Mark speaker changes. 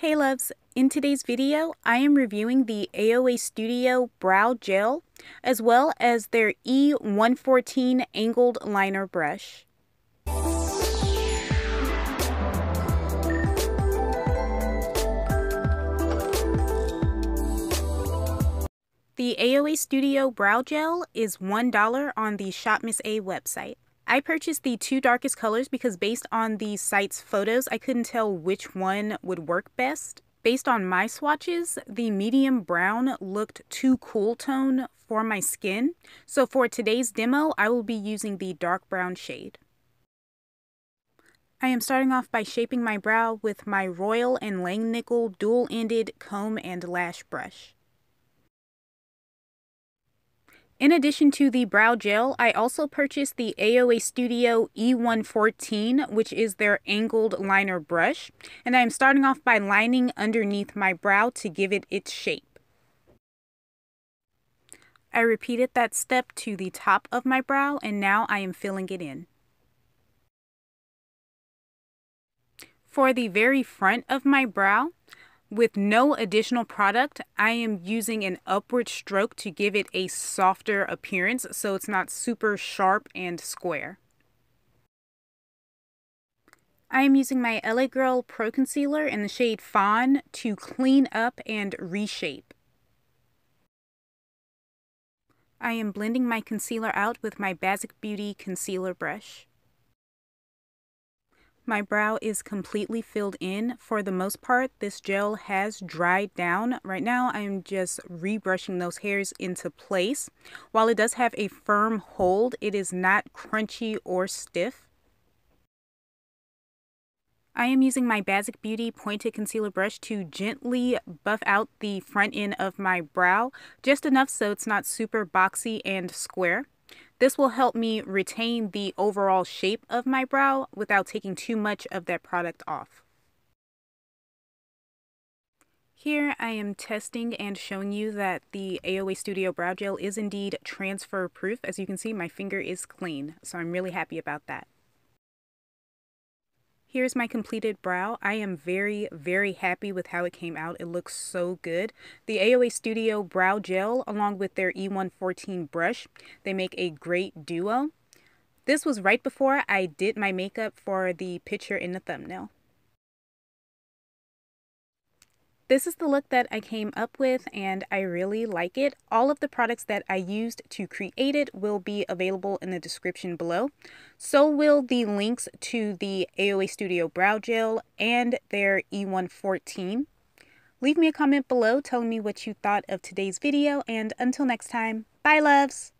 Speaker 1: Hey loves, in today's video I am reviewing the AOA Studio Brow Gel as well as their E114 Angled Liner brush. The AOA Studio Brow Gel is $1 on the Shop Miss A website. I purchased the two darkest colors because based on the site's photos, I couldn't tell which one would work best. Based on my swatches, the medium brown looked too cool tone for my skin, so for today's demo, I will be using the dark brown shade. I am starting off by shaping my brow with my Royal and Langnickel dual-ended comb and lash brush. In addition to the brow gel, I also purchased the AOA Studio E114, which is their angled liner brush, and I am starting off by lining underneath my brow to give it its shape. I repeated that step to the top of my brow, and now I am filling it in. For the very front of my brow, with no additional product, I am using an upward stroke to give it a softer appearance so it's not super sharp and square. I am using my LA Girl Pro Concealer in the shade Fawn to clean up and reshape. I am blending my concealer out with my Bazic Beauty concealer brush. My brow is completely filled in. For the most part, this gel has dried down. Right now, I am just rebrushing those hairs into place. While it does have a firm hold, it is not crunchy or stiff. I am using my Bazic Beauty pointed concealer brush to gently buff out the front end of my brow, just enough so it's not super boxy and square. This will help me retain the overall shape of my brow without taking too much of that product off. Here I am testing and showing you that the AOA Studio Brow Gel is indeed transfer proof. As you can see, my finger is clean, so I'm really happy about that. Here's my completed brow. I am very, very happy with how it came out. It looks so good. The AOA Studio Brow Gel, along with their E114 brush, they make a great duo. This was right before I did my makeup for the picture in the thumbnail. This is the look that I came up with and I really like it. All of the products that I used to create it will be available in the description below. So will the links to the AOA Studio Brow Gel and their E114. Leave me a comment below telling me what you thought of today's video, and until next time, bye loves!